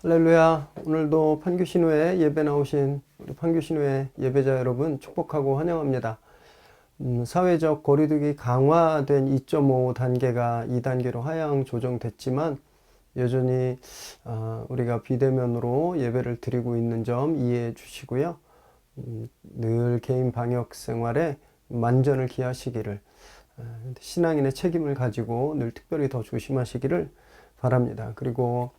할렐루야. 오늘도 판교신후에 예배 나오신 우리 판교신후의 예배자 여러분 축복하고 환영합니다. 사회적 거리두기 강화된 2.5 단계가 2단계로 하향 조정됐지만 여전히 우리가 비대면으로 예배를 드리고 있는 점 이해해 주시고요. 늘 개인 방역 생활에 만전을 기하시기를, 신앙인의 책임을 가지고 늘 특별히 더 조심하시기를 바랍니다. 그리고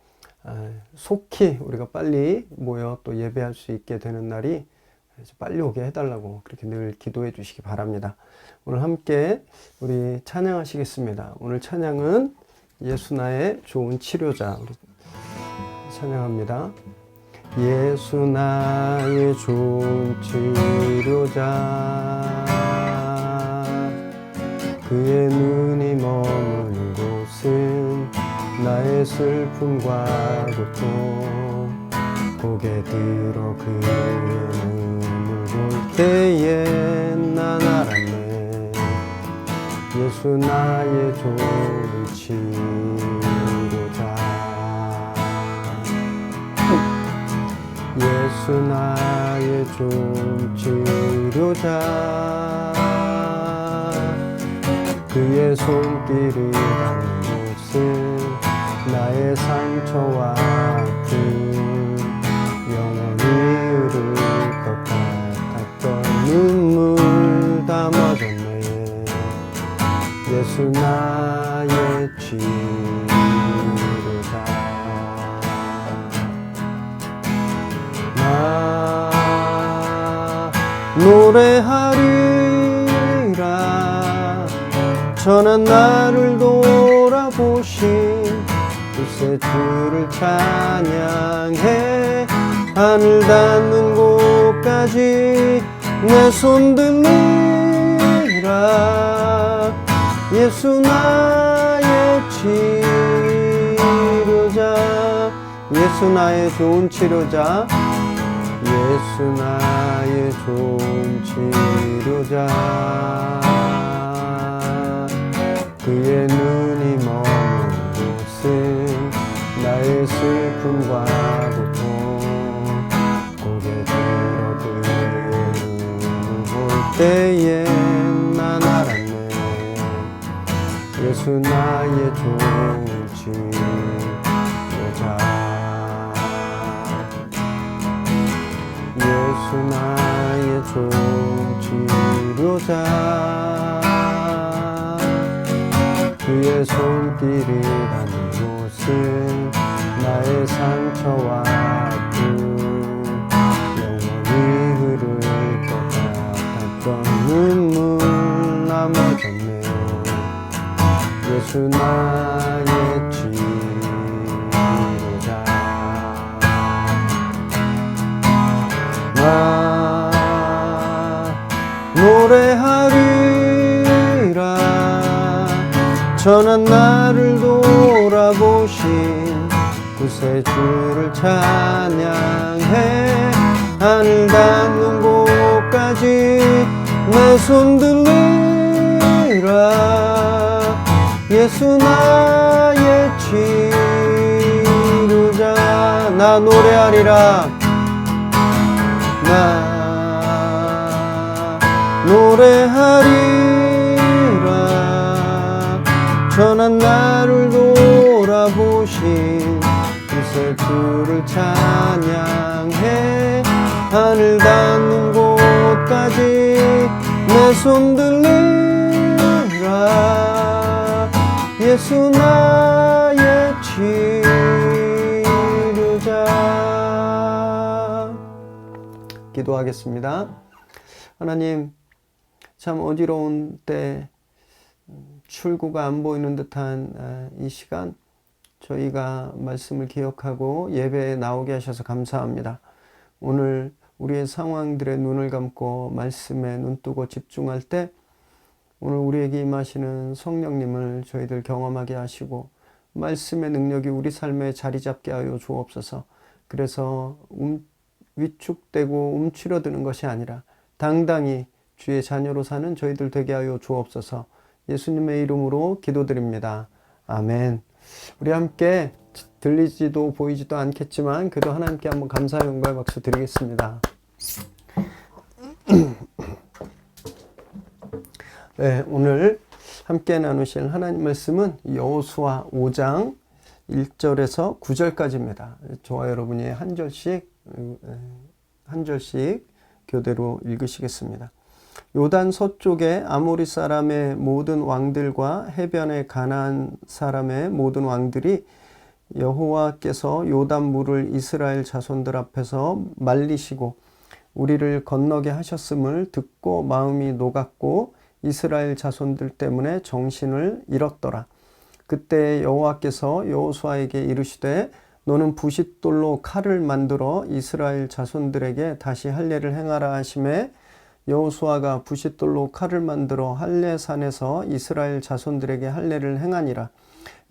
속히 우리가 빨리 모여 또 예배할 수 있게 되는 날이 빨리 오게 해달라고 그렇게 늘 기도해 주시기 바랍니다. 오늘 함께 우리 찬양하시겠습니다. 오늘 찬양은 예수 나의 좋은 치료자, 우리 찬양합니다. 예수 나의 좋은 치료자, 그의 눈이 머무는 곳은 나의 슬픔과 고통, 고개 들어 그의 눈을 볼 때에 난 알았네. 예수 나의 좋은 치료자, 예수 나의 좋은 치료자, 그의 손길이 닿는 곳은 나의 상처와 아픔, 영원히 흐를 것 같았던 눈물 다 멎었네. 예수 나의 치료자, 나 노래하리라. 전한 나를 돌아보신 구세 주를 찬양해. 하늘 닿는 곳까지 내 손 들리라. 예수 나의 치료자, 예수 나의 좋은 치료자, 예수 나의 좋은 치료자, 그의 눈이 머무는 곳은 나의 슬픔과 고통, 고개 들어 그의 눈을 볼 때에 난 알았네. 예수 나의 좋은 치료자, 예수 나의 좋은 치료자, 그의 손길이 닿는 곳은 나의 상처와 아픔, 영원히 흐를 것 같았던 눈물 나 멎었네. 예수 나의 치료자, 나 노래하리라. 전한 나를 돌아보신 구세주를 찬양해. 하늘 닿는 곳까지 내 손 들리라. 예수 나의 치료자, 나 노래하리라. 나 노래하리라. 전한 나를 돌아보신 구세주를 찬양해. 하늘 닿는 곳까지 내 손 들리라. 예수 나의 치료자. 기도하겠습니다. 하나님, 참 어지러운 때 출구가 안 보이는 듯한 이 시간, 저희가 말씀을 기억하고 예배에 나오게 하셔서 감사합니다. 오늘 우리의 상황들의 눈을 감고 말씀에 눈뜨고 집중할 때 오늘 우리에게 임하시는 성령님을 저희들 경험하게 하시고 말씀의 능력이 우리 삶에 자리 잡게 하여 주옵소서. 그래서 위축되고 움츠러드는 것이 아니라 당당히 주의 자녀로 사는 저희들 되게 하여 주옵소서. 예수님의 이름으로 기도드립니다. 아멘. 우리 함께 들리지도 보이지도 않겠지만 그래도 하나님께 한번 감사 영광의 박수 드리겠습니다. 네, 오늘 함께 나누실 하나님 말씀은 여호수아 5장 1절에서 9절까지입니다. 저와 여러분이 한 절씩 교대로 읽으시겠습니다. 요단 서쪽의 아모리 사람의 모든 왕들과 해변의 가나안 사람의 모든 왕들이 여호와께서 요단 물을 이스라엘 자손들 앞에서 말리시고 우리를 건너게 하셨음을 듣고 마음이 녹았고 이스라엘 자손들 때문에 정신을 잃었더라. 그때 여호와께서 여호수아에게 이르시되 너는 부싯돌로 칼을 만들어 이스라엘 자손들에게 다시 할례를 행하라 하시매 여호수아가 부싯돌로 칼을 만들어 할례산에서 이스라엘 자손들에게 할례를 행하니라.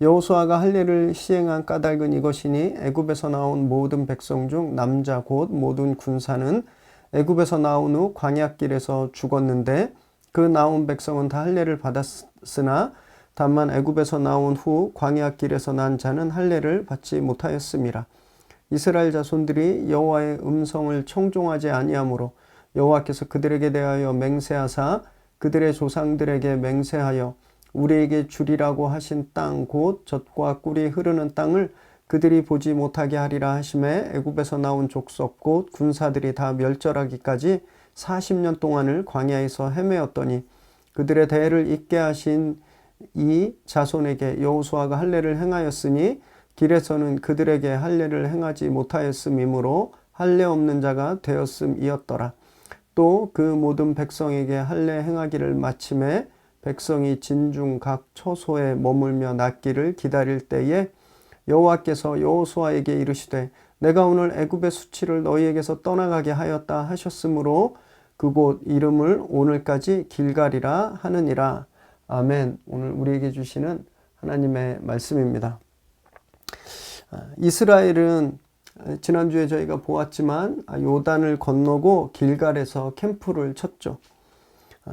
여호수아가 할례를 시행한 까닭은 이것이니 애굽에서 나온 모든 백성 중 남자 곧 모든 군사는 애굽에서 나온 후 광야길에서 죽었는데 그 나온 백성은 다 할례를 받았으나 다만 애굽에서 나온 후 광야길에서 난 자는 할례를 받지 못하였음이라. 이스라엘 자손들이 여호와의 음성을 청종하지 아니하므로 여호와께서 그들에게 대하여 맹세하사 그들의 조상들에게 맹세하여 우리에게 주리라고 하신 땅 곧 젖과 꿀이 흐르는 땅을 그들이 보지 못하게 하리라 하심에 애굽에서 나온 족속 곧 군사들이 다 멸절하기까지 40년 동안을 광야에서 헤매었더니 그들의 대를 잇게 하신 이 자손에게 여호수아가 할례를 행하였으니 길에서는 그들에게 할례를 행하지 못하였음이므로 할례 없는 자가 되었음이었더라. 또 그 모든 백성에게 할례 행하기를 마침에 백성이 진중 각 처소에 머물며 낫기를 기다릴 때에 여호와께서 여호수아에게 이르시되 내가 오늘 애굽의 수치를 너희에게서 떠나가게 하였다 하셨으므로 그곳 이름을 오늘까지 길갈이라 하느니라. 아멘. 오늘 우리에게 주시는 하나님의 말씀입니다. 이스라엘은 지난주에 저희가 보았지만 요단을 건너고 길갈에서 캠프를 쳤죠.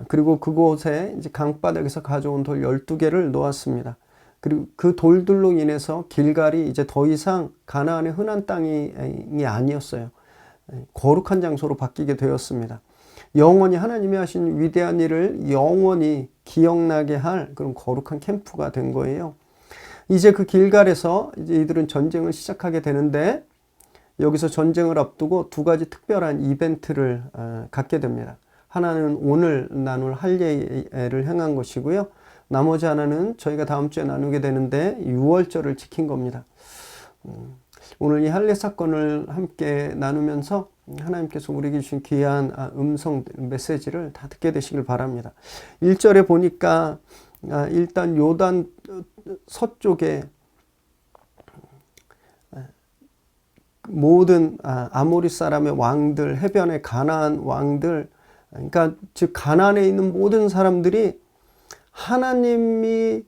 그리고 그곳에 이제 강바닥에서 가져온 돌 12개를 놓았습니다. 그리고 그 돌들로 인해서 길갈이 이제 더 이상 가나안의 흔한 땅이 아니었어요. 거룩한 장소로 바뀌게 되었습니다. 영원히 하나님이 하신 위대한 일을 영원히 기억나게 할 그런 거룩한 캠프가 된 거예요. 이제 그 길갈에서 이제 이들은 전쟁을 시작하게 되는데 여기서 전쟁을 앞두고 두 가지 특별한 이벤트를 갖게 됩니다. 하나는 오늘 나눌 할례를 행한 것이고요. 나머지 하나는 저희가 다음 주에 나누게 되는데 유월절을 지킨 겁니다. 오늘 이 할례 사건을 함께 나누면서 하나님께서 우리에게 주신 귀한 음성 메시지를 다 듣게 되시길 바랍니다. 1절에 보니까 일단 요단 서쪽에 모든 아모리 사람의 왕들, 해변의 가나안 왕들, 그러니까 즉 가나안에 있는 모든 사람들이 하나님이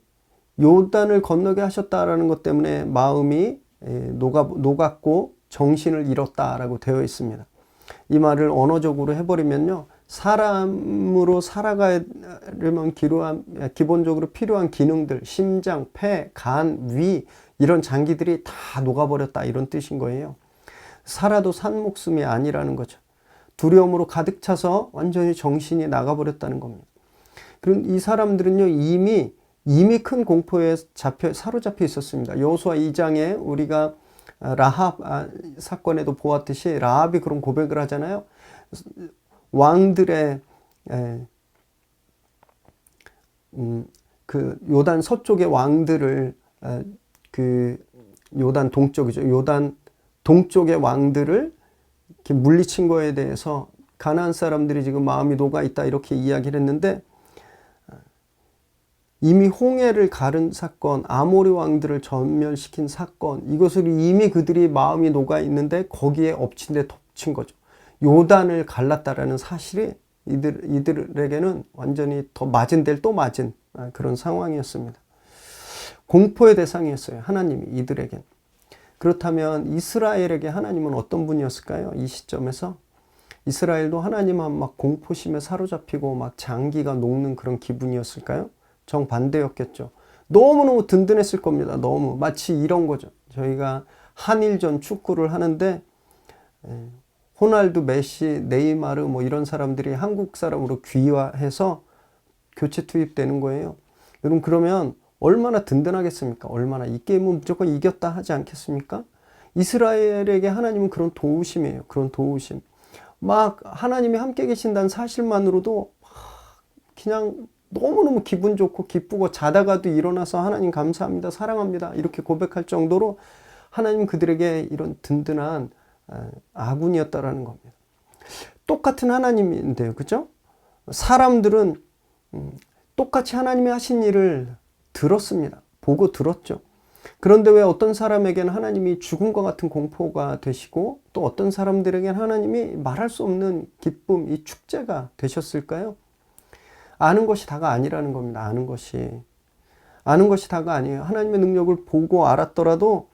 요단을 건너게 하셨다라는 것 때문에 마음이 녹았고 정신을 잃었다라고 되어 있습니다. 이 말을 언어적으로 해버리면요, 사람으로 살아가려면 기본적으로 필요한 기능들, 심장, 폐, 간, 위 이런 장기들이 다 녹아버렸다 이런 뜻인 거예요. 살아도 산 목숨이 아니라는 거죠. 두려움으로 가득 차서 완전히 정신이 나가버렸다는 겁니다. 그럼 이 사람들은요, 이미 큰 공포에 사로잡혀 있었습니다. 여호수아 2장에 우리가 라합 사건에도 보았듯이 라합이 그런 고백을 하잖아요. 왕들의 그 요단 서쪽의 왕들을 그 요단 동쪽이죠. 요단 동쪽의 왕들을 이렇게 물리친 거에 대해서 가나안 사람들이 지금 마음이 녹아 있다 이렇게 이야기를 했는데 이미 홍해를 가른 사건, 아모리 왕들을 전멸시킨 사건, 이것을 이미 그들이 마음이 녹아 있는데 거기에 엎친 데 덮친 거죠. 요단을 갈랐다라는 사실이 이들에게는 완전히 더 맞은 데를 또 맞은 그런 상황이었습니다. 공포의 대상이었어요. 하나님이 이들에겐. 그렇다면 이스라엘에게 하나님은 어떤 분이었을까요? 이 시점에서 이스라엘도 하나님은 막 공포심에 사로잡히고 막 장기가 녹는 그런 기분이었을까요? 정반대였겠죠. 너무너무 든든했을 겁니다. 너무 마치 이런 거죠. 저희가 한일전 축구를 하는데 호날두, 메시, 네이마르 뭐 이런 사람들이 한국 사람으로 귀화해서 교체 투입되는 거예요. 여러분 그러면 얼마나 든든하겠습니까? 얼마나 이 게임은 무조건 이겼다 하지 않겠습니까? 이스라엘에게 하나님은 그런 도우심이에요. 그런 도우심. 막 하나님이 함께 계신다는 사실만으로도 그냥 너무너무 기분 좋고 기쁘고 자다가도 일어나서 하나님 감사합니다, 사랑합니다 이렇게 고백할 정도로 하나님 그들에게 이런 든든한 아군이었다라는 겁니다. 똑같은 하나님인데요, 그죠? 사람들은 똑같이 하나님이 하신 일을 들었습니다. 보고 들었죠. 그런데 왜 어떤 사람에게는 하나님이 죽음과 같은 공포가 되시고 또 어떤 사람들에게는 하나님이 말할 수 없는 기쁨, 이 축제가 되셨을까요? 아는 것이 다가 아니라는 겁니다. 아는 것이 다가 아니에요. 하나님의 능력을 보고 알았더라도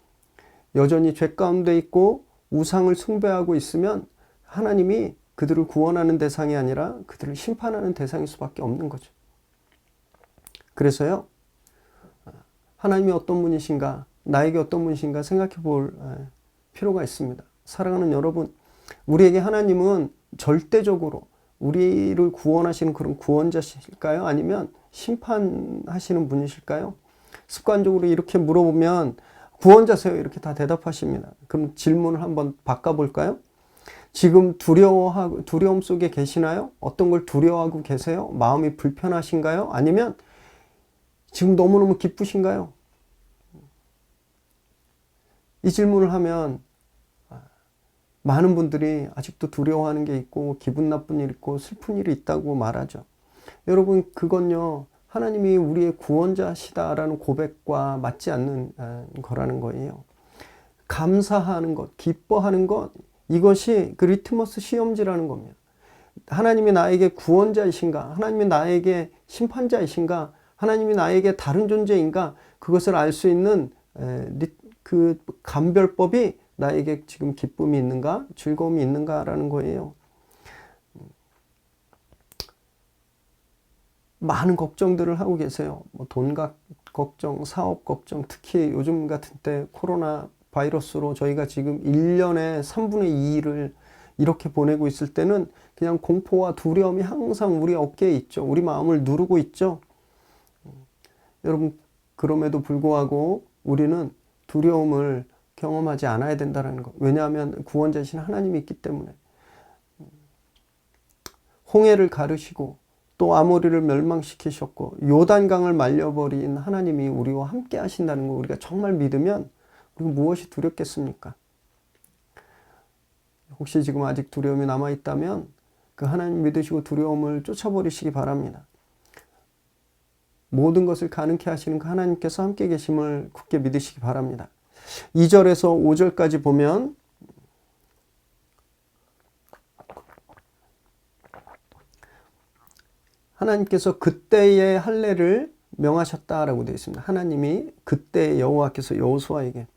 여전히 죄 가운데 있고 우상을 숭배하고 있으면 하나님이 그들을 구원하는 대상이 아니라 그들을 심판하는 대상일 수밖에 없는 거죠. 그래서요, 하나님이 어떤 분이신가, 나에게 어떤 분이신가 생각해 볼 필요가 있습니다. 사랑하는 여러분, 우리에게 하나님은 절대적으로 우리를 구원하시는 그런 구원자실까요? 아니면 심판하시는 분이실까요? 습관적으로 이렇게 물어보면 구원자세요 이렇게 다 대답하십니다. 그럼 질문을 한번 바꿔볼까요? 지금 두려움 속에 계시나요? 어떤 걸 두려워하고 계세요? 마음이 불편하신가요? 아니면 지금 너무너무 기쁘신가요? 이 질문을 하면 많은 분들이 아직도 두려워하는 게 있고 기분 나쁜 일 있고 슬픈 일이 있다고 말하죠. 여러분 그건요 하나님이 우리의 구원자시다라는 고백과 맞지 않는 거라는 거예요. 감사하는 것, 기뻐하는 것, 이것이 그 리트머스 시험지라는 겁니다. 하나님이 나에게 구원자이신가? 하나님이 나에게 심판자이신가? 하나님이 나에게 다른 존재인가? 그것을 알 수 있는 그 감별법이 나에게 지금 기쁨이 있는가? 즐거움이 있는가라는 거예요. 많은 걱정들을 하고 계세요. 뭐 돈 걱정, 사업 걱정, 특히 요즘 같은 때 코로나 바이러스로 저희가 지금 1년에 3분의 2를 이렇게 보내고 있을 때는 그냥 공포와 두려움이 항상 우리 어깨에 있죠. 우리 마음을 누르고 있죠. 여러분 그럼에도 불구하고 우리는 두려움을 경험하지 않아야 된다는 것. 왜냐하면 구원자이신 하나님이 있기 때문에. 홍해를 가르시고 또 아모리를 멸망시키셨고 요단강을 말려버린 하나님이 우리와 함께 하신다는 거 우리가 정말 믿으면 우리가 무엇이 두렵겠습니까? 혹시 지금 아직 두려움이 남아있다면 그 하나님 믿으시고 두려움을 쫓아버리시기 바랍니다. 모든 것을 가능케 하시는 그 하나님께서 함께 계심을 굳게 믿으시기 바랍니다. 2절에서 5절까지 보면 하나님께서 그때의 할례를 명하셨다라고 되어 있습니다. 하나님이 그때 여호와께서 여호수아에게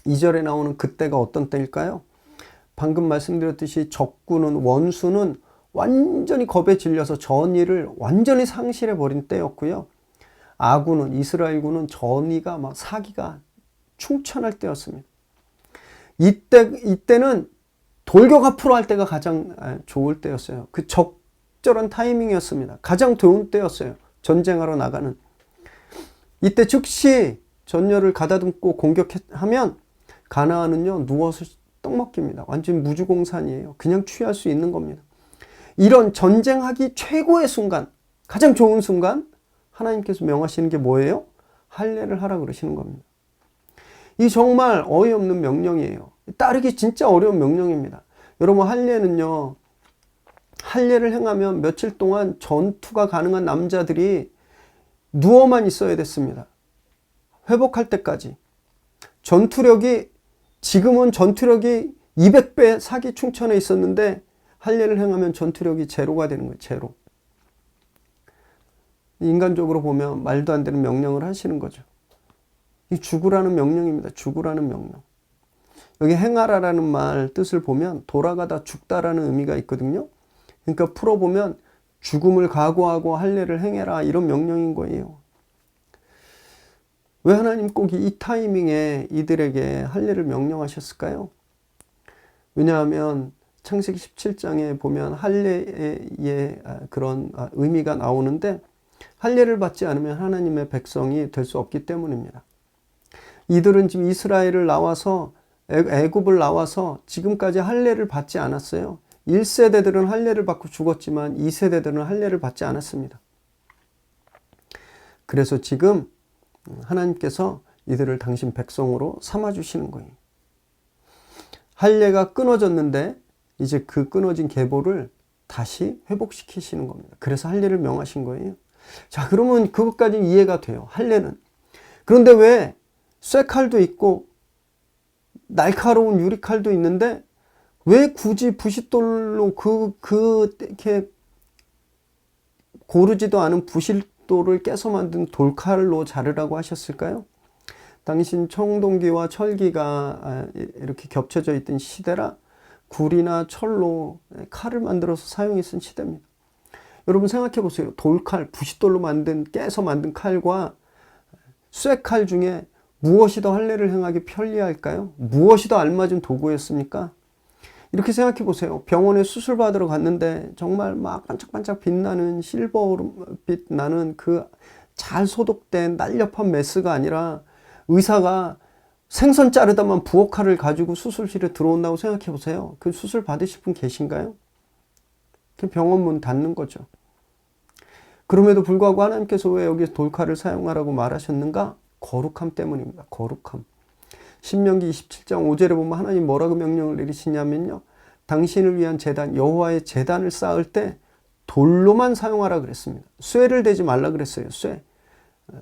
2절에 나오는 그때가 어떤 때일까요? 방금 말씀드렸듯이 적군은 원수는 완전히 겁에 질려서 전의를 완전히 상실해버린 때였고요. 아군은 이스라엘군은 전의가 막 사기가 충천할 때였습니다. 이때는 돌격 앞으로 할 때가 가장 좋을 때였어요. 그 적절한 타이밍이었습니다. 가장 좋은 때였어요. 전쟁하러 나가는. 이때 즉시 전열을 가다듬고 공격하면 가나안은요 누워서 떡 먹기입니다. 완전 무주공산이에요. 그냥 취할 수 있는 겁니다. 이런 전쟁하기 최고의 순간, 가장 좋은 순간 하나님께서 명하시는 게 뭐예요? 할례를 하라 그러시는 겁니다. 이 정말 어이없는 명령이에요. 따르기 진짜 어려운 명령입니다. 여러분 할례는요, 할례를 행하면 며칠 동안 전투가 가능한 남자들이 누워만 있어야 됐습니다. 회복할 때까지. 지금은 전투력이 200배 사기 충천해 있었는데 할례를 행하면 전투력이 제로가 되는 거예요. 제로. 인간적으로 보면 말도 안 되는 명령을 하시는 거죠. 이 죽으라는 명령입니다. 죽으라는 명령. 여기 행하라라는 말 뜻을 보면 돌아가다 죽다라는 의미가 있거든요. 그러니까 풀어보면 죽음을 각오하고 할례를 행해라 이런 명령인 거예요. 왜 하나님 꼭 이 타이밍에 이들에게 할례를 명령하셨을까요? 왜냐하면 창세기 17장에 보면 할례의 그런 의미가 나오는데, 할례를 받지 않으면 하나님의 백성이 될 수 없기 때문입니다. 이들은 지금 이스라엘을 나와서 애굽을 나와서 지금까지 할례를 받지 않았어요. 1세대들은 할례를 받고 죽었지만 2세대들은 할례를 받지 않았습니다. 그래서 지금 하나님께서 이들을 당신 백성으로 삼아주시는 거예요. 할례가 끊어졌는데 이제 그 끊어진 계보를 다시 회복시키시는 겁니다. 그래서 할례를 명하신 거예요. 자, 그러면 그것까지는 이해가 돼요. 할례는. 그런데 왜 쇠칼도 있고 날카로운 유리칼도 있는데 왜 굳이 부싯돌로 이렇게 고르지도 않은 부싯돌을 깨서 만든 돌칼로 자르라고 하셨을까요? 당신 청동기와 철기가 이렇게 겹쳐져 있던 시대라 굴이나 철로 칼을 만들어서 사용했던 시대입니다. 여러분 생각해 보세요. 돌칼, 부싯돌로 깨서 만든 칼과 쇠칼 중에 무엇이 더 할례를 행하기 편리할까요? 무엇이 더 알맞은 도구였습니까? 이렇게 생각해 보세요. 병원에 수술 받으러 갔는데 정말 막 반짝반짝 빛나는 실버빛 나는 그 잘 소독된 날렵한 메스가 아니라 의사가 생선 자르다만 부엌칼을 가지고 수술실에 들어온다고 생각해 보세요. 그 수술 받으실 분 계신가요? 그 병원 문 닫는 거죠. 그럼에도 불구하고 하나님께서 왜 여기서 돌칼을 사용하라고 말하셨는가? 거룩함 때문입니다. 거룩함. 신명기 27장 5절에 보면 하나님 뭐라고 명령을 내리시냐면요. 당신을 위한 제단, 여호와의 제단을 쌓을 때 돌로만 사용하라 그랬습니다. 쇠를 대지 말라 그랬어요. 쇠.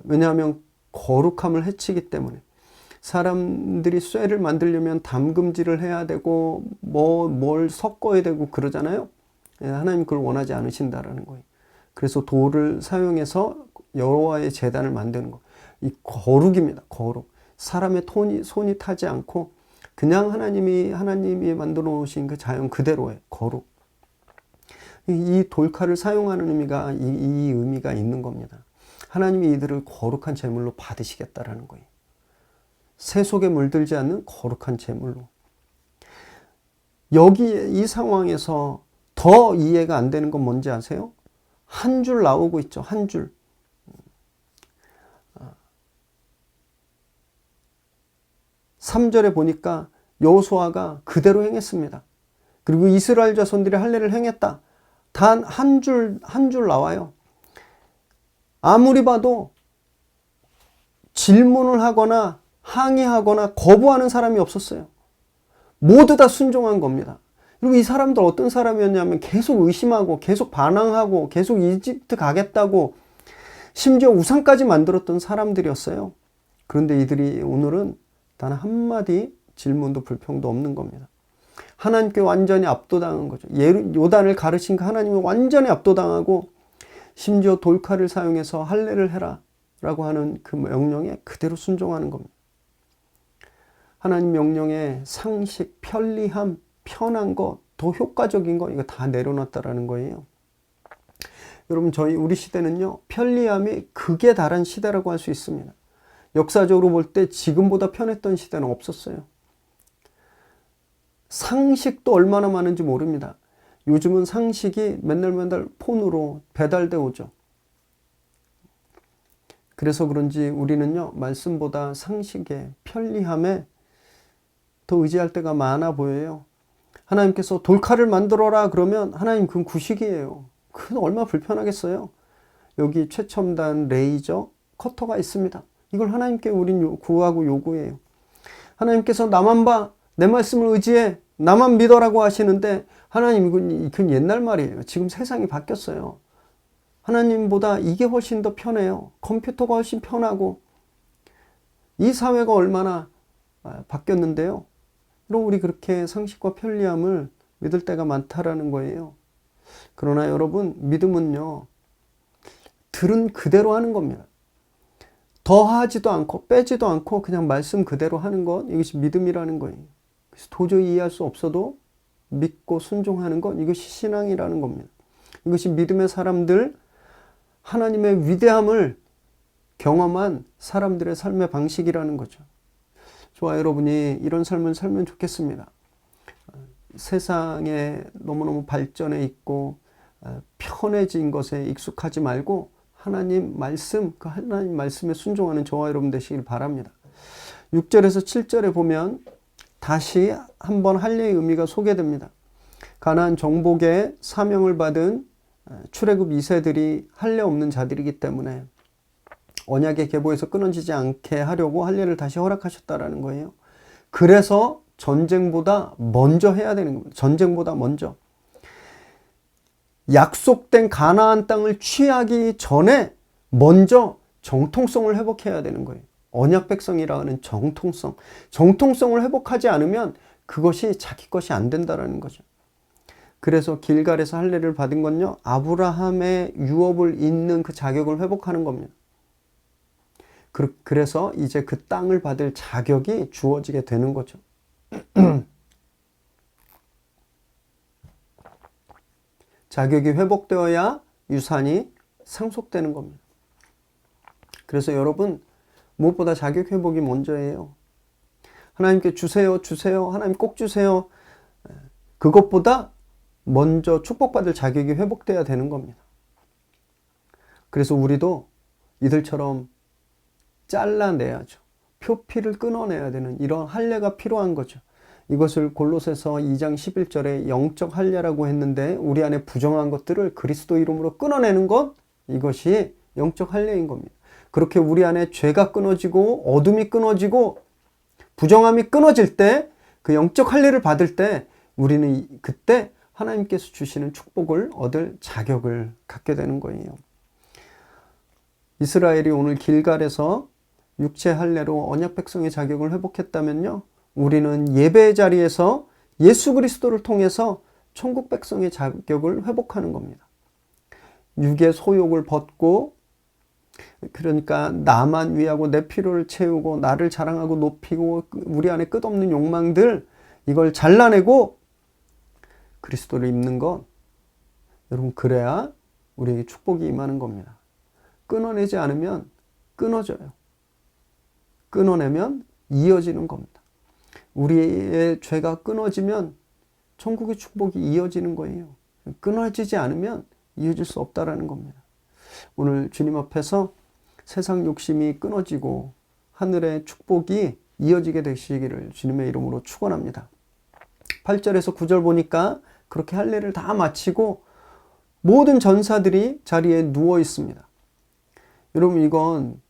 왜냐하면 거룩함을 해치기 때문에. 사람들이 쇠를 만들려면 담금질을 해야 되고 뭘 섞어야 되고 그러잖아요. 하나님 그걸 원하지 않으신다라는 거예요. 그래서 돌을 사용해서 여호와의 제단을 만드는 거. 이 거룩입니다. 거룩. 사람의 손이 타지 않고 그냥 하나님이 만들어 놓으신 그 자연 그대로의 거룩. 이 돌칼을 사용하는 의미가 이 의미가 있는 겁니다. 하나님이 이들을 거룩한 제물로 받으시겠다라는 거예요. 새 속에 물들지 않는 거룩한 제물로. 여기 이 상황에서 더 이해가 안 되는 건 뭔지 아세요? 한 줄 나오고 있죠. 한 줄. 3절에 보니까 여호수아가 그대로 행했습니다. 그리고 이스라엘 자손들이 할례를 행했다. 단 한 줄 나와요. 아무리 봐도 질문을 하거나 항의하거나 거부하는 사람이 없었어요. 모두 다 순종한 겁니다. 그리고 이 사람들 어떤 사람이었냐면 계속 의심하고 계속 반항하고 계속 이집트 가겠다고 심지어 우상까지 만들었던 사람들이었어요. 그런데 이들이 오늘은 단 한마디 질문도 불평도 없는 겁니다. 하나님께 완전히 압도당한 거죠. 요단을 가르친 그 하나님이 완전히 압도당하고 심지어 돌칼을 사용해서 할례를 해라 라고 하는 그 명령에 그대로 순종하는 겁니다. 하나님 명령에 상식, 편리함, 편한 것, 더 효과적인 것 이거 다 내려놨다라는 거예요. 여러분 우리 시대는요 편리함이 극에 달한 시대라고 할 수 있습니다. 역사적으로 볼 때 지금보다 편했던 시대는 없었어요. 상식도 얼마나 많은지 모릅니다. 요즘은 상식이 맨날 폰으로 배달돼 오죠. 그래서 그런지 우리는요 말씀보다 상식에 편리함에 더 의지할 때가 많아 보여요. 하나님께서 돌칼을 만들어라 그러면 하나님 그건 구식이에요. 그건 얼마나 불편하겠어요. 여기 최첨단 레이저 커터가 있습니다. 이걸 하나님께 우린 구하고 요구해요. 하나님께서 나만 봐, 내 말씀을 의지해, 나만 믿어라고 하시는데 하나님 그건 옛날 말이에요. 지금 세상이 바뀌었어요. 하나님보다 이게 훨씬 더 편해요. 컴퓨터가 훨씬 편하고 이 사회가 얼마나 바뀌었는데요. 그럼 우리 그렇게 상식과 편리함을 믿을 때가 많다라는 거예요. 그러나 여러분 믿음은요 들은 그대로 하는 겁니다. 더하지도 않고 빼지도 않고 그냥 말씀 그대로 하는 것 이것이 믿음이라는 거예요. 그래서 도저히 이해할 수 없어도 믿고 순종하는 것 이것이 신앙이라는 겁니다. 이것이 믿음의 사람들 하나님의 위대함을 경험한 사람들의 삶의 방식이라는 거죠. 저와 여러분이 이런 삶을 살면 좋겠습니다. 세상에 너무너무 발전해 있고 편해진 것에 익숙하지 말고 하나님 말씀, 그 하나님 말씀에 순종하는 저와 여러분 되시길 바랍니다. 6절에서 7절에 보면 다시 한번 할례의 의미가 소개됩니다. 가나안 정복의 사명을 받은 출애굽 2세들이 할례 없는 자들이기 때문에 언약의 계보에서 끊어지지 않게 하려고 할례를 다시 허락하셨다라는 거예요. 그래서 전쟁보다 먼저 해야 되는 겁니다. 전쟁보다 먼저. 약속된 가나안 땅을 취하기 전에 먼저 정통성을 회복해야 되는 거예요. 언약 백성이라 하는 정통성을 회복하지 않으면 그것이 자기 것이 안 된다라는 거죠. 그래서 길갈에서 할례를 받은 건요, 아브라함의 유업을 잇는 그 자격을 회복하는 겁니다. 그래서 이제 그 땅을 받을 자격이 주어지게 되는 거죠. 자격이 회복되어야 유산이 상속되는 겁니다. 그래서 여러분, 무엇보다 자격 회복이 먼저예요. 하나님께 주세요, 하나님 꼭 주세요. 그것보다 먼저 축복받을 자격이 회복돼야 되는 겁니다. 그래서 우리도 이들처럼 잘라내야죠. 표피를 끊어내야 되는 이런 할례가 필요한 거죠. 이것을 골로새서 2장 11절에 영적 할례라고 했는데 우리 안에 부정한 것들을 그리스도 이름으로 끊어내는 것, 이것이 영적 할례인 겁니다. 그렇게 우리 안에 죄가 끊어지고 어둠이 끊어지고 부정함이 끊어질 때, 그 영적 할례를 받을 때 우리는 그때 하나님께서 주시는 축복을 얻을 자격을 갖게 되는 거예요. 이스라엘이 오늘 길갈에서 육체 할례로 언약 백성의 자격을 회복했다면요, 우리는 예배의 자리에서 예수 그리스도를 통해서 천국 백성의 자격을 회복하는 겁니다. 육의 소욕을 벗고, 그러니까 나만 위하고 내 필요를 채우고 나를 자랑하고 높이고 우리 안에 끝없는 욕망들, 이걸 잘라내고 그리스도를 입는 것, 여러분, 그래야 우리에게 축복이 임하는 겁니다. 끊어내지 않으면 끊어져요. 끊어내면 이어지는 겁니다. 우리의 죄가 끊어지면 천국의 축복이 이어지는 거예요. 끊어지지 않으면 이어질 수 없다라는 겁니다. 오늘 주님 앞에서 세상 욕심이 끊어지고 하늘의 축복이 이어지게 되시기를 주님의 이름으로 축원합니다. 8절에서 9절 보니까 그렇게 할례를 다 마치고 모든 전사들이 자리에 누워 있습니다. 여러분, 이건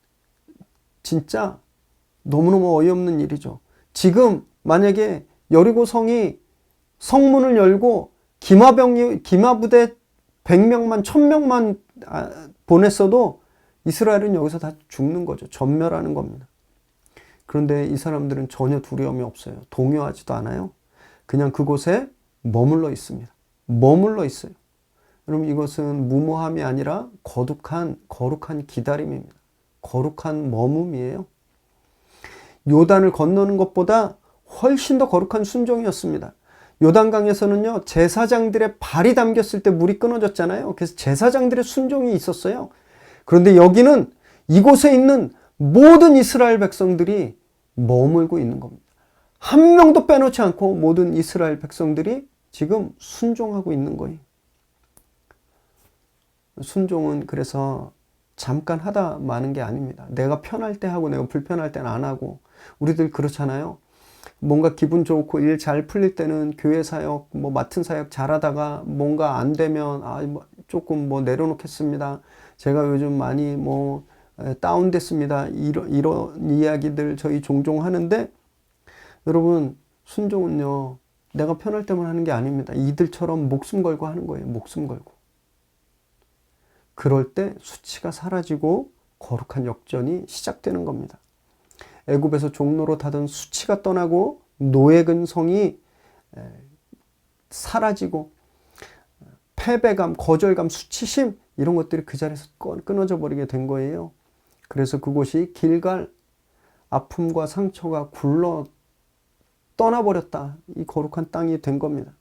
진짜 너무너무 어이없는 일이죠. 지금 만약에 여리고 성이 성문을 열고 기마부대 100명만 1000명만 보냈어도 이스라엘은 여기서 다 죽는 거죠. 전멸하는 겁니다. 그런데 이 사람들은 전혀 두려움이 없어요. 동요하지도 않아요. 그냥 그곳에 머물러 있습니다. 머물러 있어요. 여러분, 이것은 무모함이 아니라 거룩한 기다림입니다. 거룩한 머뭅이에요. 요단을 건너는 것보다 훨씬 더 거룩한 순종이었습니다. 요단강에서는요, 제사장들의 발이 담겼을 때 물이 끊어졌잖아요. 그래서 제사장들의 순종이 있었어요. 그런데 여기는 이곳에 있는 모든 이스라엘 백성들이 머물고 있는 겁니다. 한 명도 빼놓지 않고 모든 이스라엘 백성들이 지금 순종하고 있는 거예요. 순종은 그래서 잠깐 하다 마는 게 아닙니다. 내가 편할 때 하고 내가 불편할 때는 안 하고. 우리들 그렇잖아요. 뭔가 기분 좋고 일 잘 풀릴 때는 교회 사역, 맡은 사역 잘하다가 뭔가 안 되면 조금 내려놓겠습니다. 제가 요즘 많이 다운됐습니다. 이런 이야기들 저희 종종 하는데, 여러분, 순종은요, 내가 편할 때만 하는 게 아닙니다. 이들처럼 목숨 걸고 하는 거예요. 목숨 걸고. 그럴 때 수치가 사라지고 거룩한 역전이 시작되는 겁니다. 애굽에서 종로로 타던 수치가 떠나고 노예 근성이 사라지고 패배감, 거절감, 수치심, 이런 것들이 그 자리에서 끊어져 버리게 된 거예요. 그래서 그곳이 길갈, 아픔과 상처가 굴러 떠나버렸다. 이 거룩한 땅이 된 겁니다.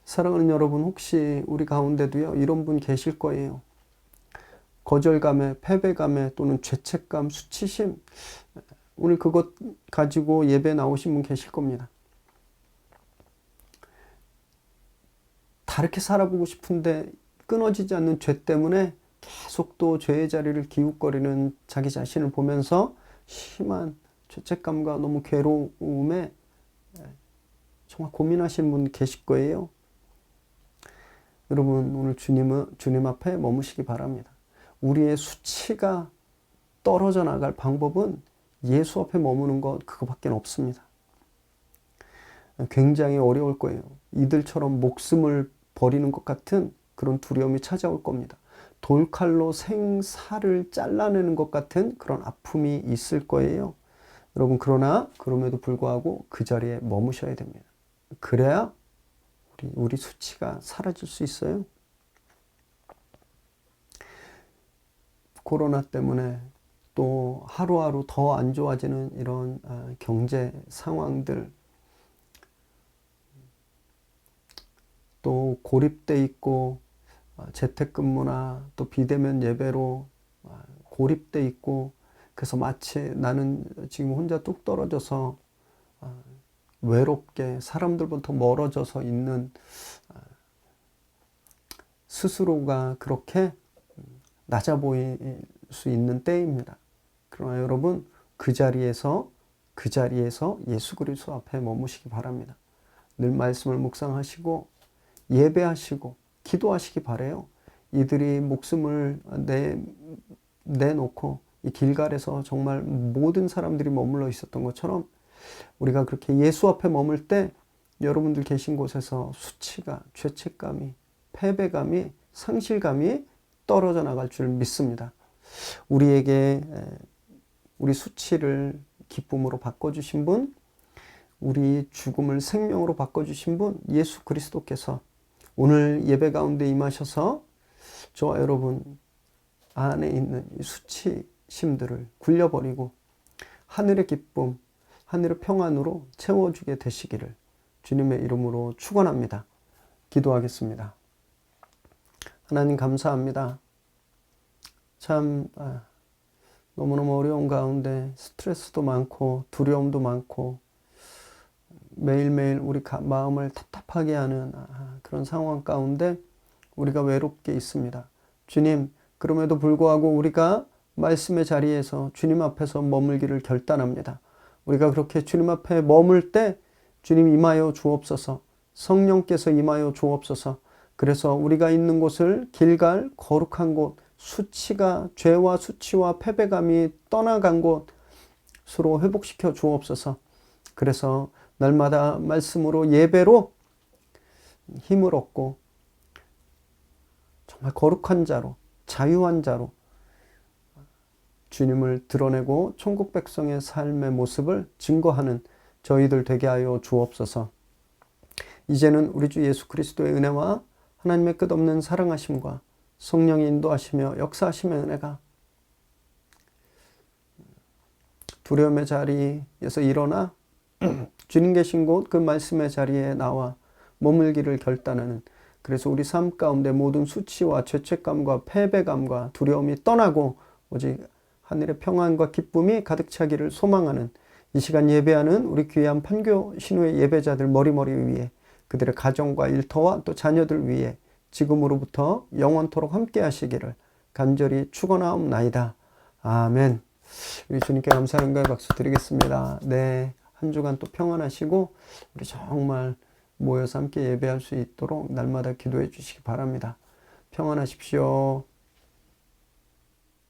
사랑하는 여러분, 혹시 우리 가운데도요, 이런 분 계실 거예요. 거절감에, 패배감에 또는 죄책감, 수치심, 오늘 그것 가지고 예배 나오신 분 계실 겁니다. 다르게 살아보고 싶은데 끊어지지 않는 죄 때문에 계속 또 죄의 자리를 기웃거리는 자기 자신을 보면서 심한 죄책감과 너무 괴로움에 정말 고민하시는 분 계실 거예요. 여러분, 오늘 주님 앞에 머무시기 바랍니다. 우리의 수치가 떨어져 나갈 방법은 예수 앞에 머무는 것, 그거밖에 없습니다. 굉장히 어려울 거예요. 이들처럼 목숨을 버리는 것 같은 그런 두려움이 찾아올 겁니다. 돌칼로 생살을 잘라내는 것 같은 그런 아픔이 있을 거예요. 여러분, 그러나 그럼에도 불구하고 그 자리에 머무셔야 됩니다. 그래야 우리 수치가 사라질 수 있어요. 코로나 때문에 또 하루하루 더 안 좋아지는 이런 경제 상황들, 또 고립돼 있고 재택근무나 또 비대면 예배로 고립돼 있고, 그래서 마치 나는 지금 혼자 뚝 떨어져서 외롭게 사람들부터 멀어져서 있는, 스스로가 그렇게 낮아 보일 수 있는 때입니다. 그러나 여러분, 그 자리에서 예수 그리스도 앞에 머무시기 바랍니다. 늘 말씀을 묵상하시고 예배하시고 기도하시기 바래요. 이들이 목숨을 내놓고 이 길갈에서 정말 모든 사람들이 머물러 있었던 것처럼 우리가 그렇게 예수 앞에 머물 때 여러분들 계신 곳에서 수치가, 죄책감이, 패배감이, 상실감이 떨어져 나갈 줄 믿습니다. 우리에게 우리 수치를 기쁨으로 바꿔주신 분, 우리 죽음을 생명으로 바꿔주신 분, 예수 그리스도께서 오늘 예배 가운데 임하셔서 저와 여러분 안에 있는 이 수치심들을 굴려버리고 하늘의 기쁨, 하늘의 평안으로 채워주게 되시기를 주님의 이름으로 축원합니다. 기도하겠습니다. 하나님, 감사합니다. 참 너무너무 어려운 가운데 스트레스도 많고 두려움도 많고 매일매일 우리 마음을 답답하게 하는 그런 상황 가운데 우리가 외롭게 있습니다. 주님, 그럼에도 불구하고 우리가 말씀의 자리에서 주님 앞에서 머물기를 결단합니다. 우리가 그렇게 주님 앞에 머물 때 주님 임하여 주옵소서, 성령께서 임하여 주옵소서. 그래서 우리가 있는 곳을 길갈, 거룩한 곳, 수치가, 죄와 수치와 패배감이 떠나간 곳으로 회복시켜 주옵소서. 그래서 날마다 말씀으로 예배로 힘을 얻고 정말 거룩한 자로, 자유한 자로 주님을 드러내고 천국 백성의 삶의 모습을 증거하는 저희들 되게 하여 주옵소서. 이제는 우리 주 예수 그리스도의 은혜와 하나님의 끝없는 사랑하심과 성령의 인도하시며 역사하심의 은혜가 두려움의 자리에서 일어나 주님 계신 곳 그 말씀의 자리에 나와 머물기를 결단하는, 그래서 우리 삶 가운데 모든 수치와 죄책감과 패배감과 두려움이 떠나고 오직 하늘의 평안과 기쁨이 가득 차기를 소망하는 이 시간 예배하는 우리 귀한 판교 신우의 예배자들 머리머리 위에, 그들의 가정과 일터와 또 자녀들 위에 지금으로부터 영원토록 함께 하시기를 간절히 축원하옵나이다. 아멘. 우리 주님께 감사의 박수 드리겠습니다. 네, 한 주간 또 평안하시고 우리 정말 모여서 함께 예배할 수 있도록 날마다 기도해 주시기 바랍니다. 평안하십시오.